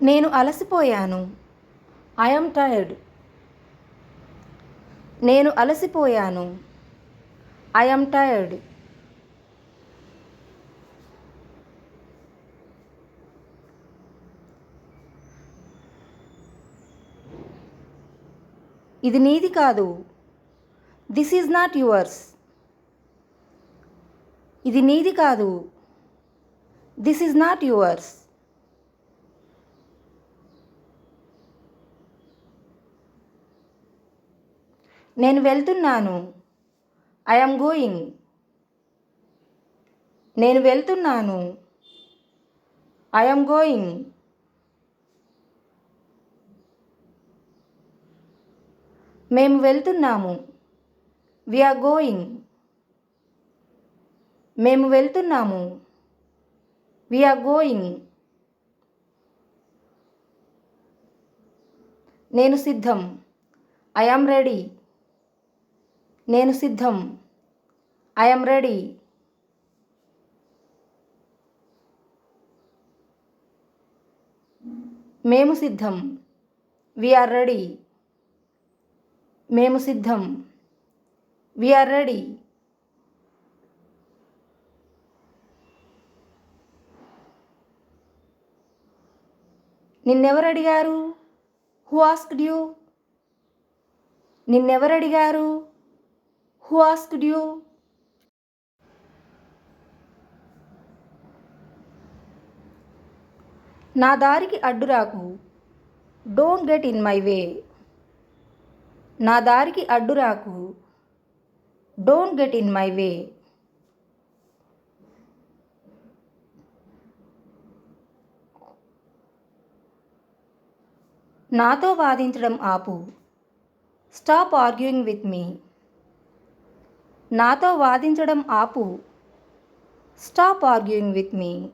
నేను అలసిపోయాను. I am tired. నేను అలసిపోయాను. I am tired. ఇది నీది కాదు. This is not yours. ఇది నీది కాదు. This is not yours. నేను వెళ్తున్నాను. I am going. నేను వెళ్తున్నాను. I am going. మేము వెళ్తున్నాము. We are going. మేము వెళ్తున్నాము. We are going. నేను సిద్ధం. I am ready. నేను సిద్ధం. I am ready. మేము సిద్ధం. We are ready. మేము సిద్ధం. We are ready. నిన్నెవరు అడిగారు? Who asked you? నిన్నెవరు అడిగారు? Who asked you? నా దారికి అడ్డురాకు. Don't get in my way. నా దారికి అడ్డురాకు. Don't get in my way. నాతో వాదించడం ఆపు. Stop arguing with me. నాతో వాదించడం ఆపు. Stop arguing with me.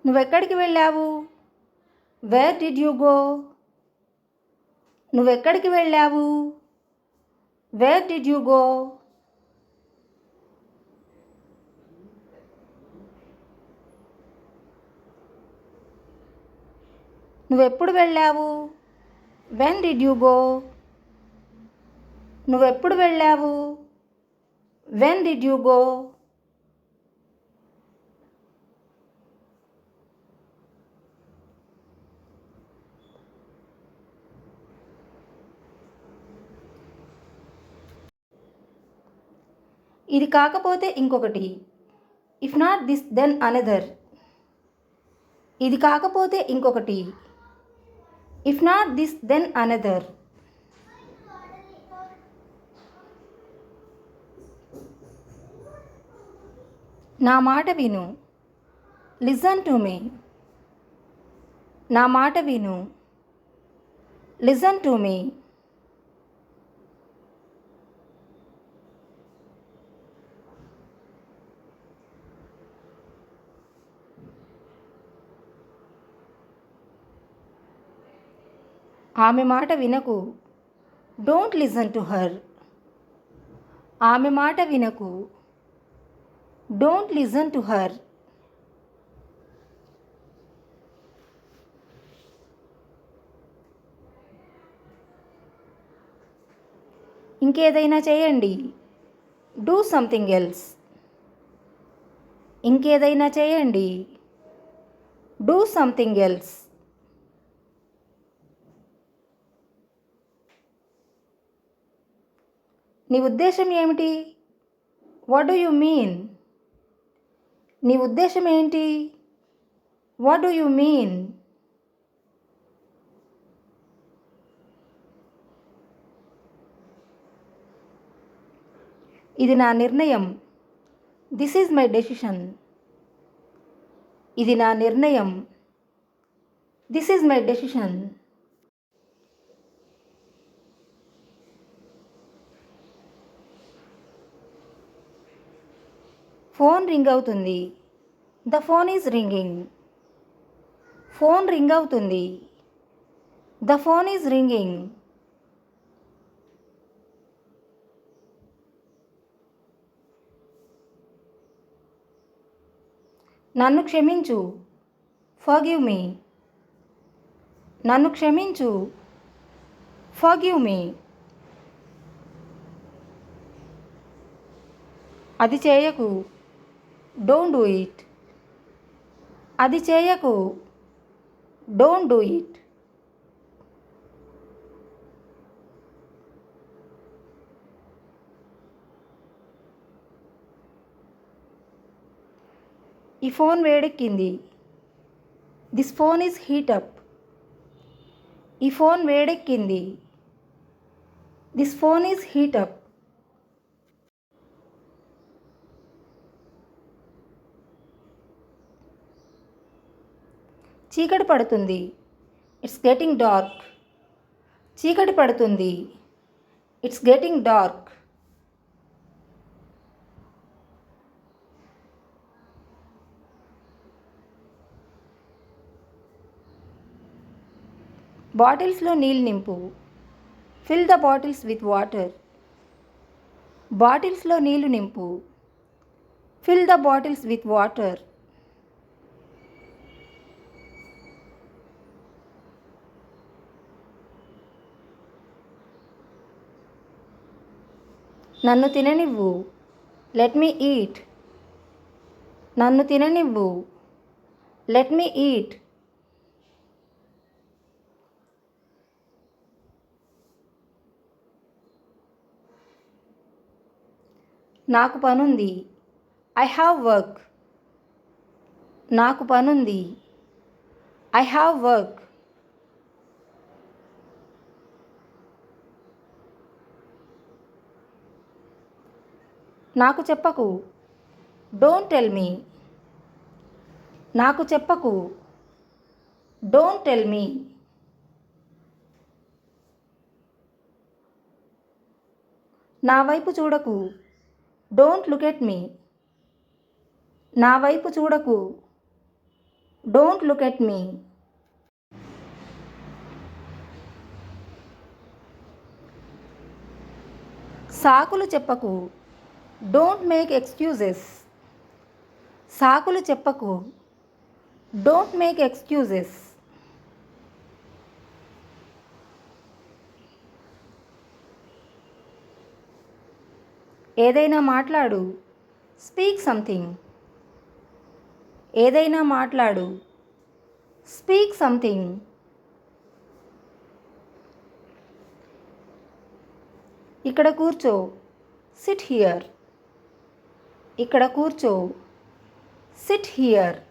నువ్వెక్కడికి వెళ్ళావు? Where did you go? నువ్వెక్కడికి వెళ్ళావు? Where did you go? నువ్వెప్పుడు వెళ్ళావు? When did you go? నువ్వెప్పుడు వెళ్ళావు? When did you go? ఇది కాకపోతే ఇంకొకటి. If not this then another. ఇది కాకపోతే ఇంకొకటి. If not this then another. నా మాట విను. Listen to me. నా మాట విను. Listen to me. ఆమె మాట వినకు. Don't listen to her. ఆమె మాట వినకు. Don't listen to her. ఇంకేదైనా చేయండి. Do something else. ఇంకేదైనా చేయండి. Do something else. నీ ఉద్దేశం ఏమిటి? What do you mean? నీ ఉద్దేశం ఏంటి? What do you mean? ఇది నా నిర్ణయం. This is my decision. ఇది నా నిర్ణయం. This is my decision. Phone ring అవుతుంది. The phone is ringing. Phone ring అవుతుంది. The phone is ringing. నన్ను క్షమించు. Forgive me. నన్ను క్షమించు. Forgive me. అది చేయకు. Don't do it. అది చేయకు. Don't do it. ఈ ఫోన్ వేడెక్కింది. This phone is heat up. ఈ ఫోన్ వేడెక్కింది. This phone is heat up. చీకటి పడుతుంది. It's getting dark. చీకటి పడుతుంది. It's getting dark. బాటిల్స్లో నీళ్ళు నింపు. Fill the bottles with water. బాటిల్స్లో నీళ్లు నింపు. Fill the bottles with water. నన్ను తిననివ్వు. Let me eat. నన్ను తిననివ్వు. Let me eat. నాకు పనుంది. I have work. నాకు పనుంది. I have work. నాకు చెప్పకు. Don't tell me. నాకు చెప్పకు. Don't tell me. నా వైపు చూడకు. Don't look at me. నా వైపు చూడకు. Don't look at me. సాకులు చెప్పకు. Don't make excuses. సాకులు చెప్పకు. Don't make excuses. ఏదైనా మాట్లాడు. Speak something. ఏదైనా మాట్లాడు. Speak something. ఇక్కడ కూర్చో. SIT here. ఇక్కడ కూర్చో. SIT here.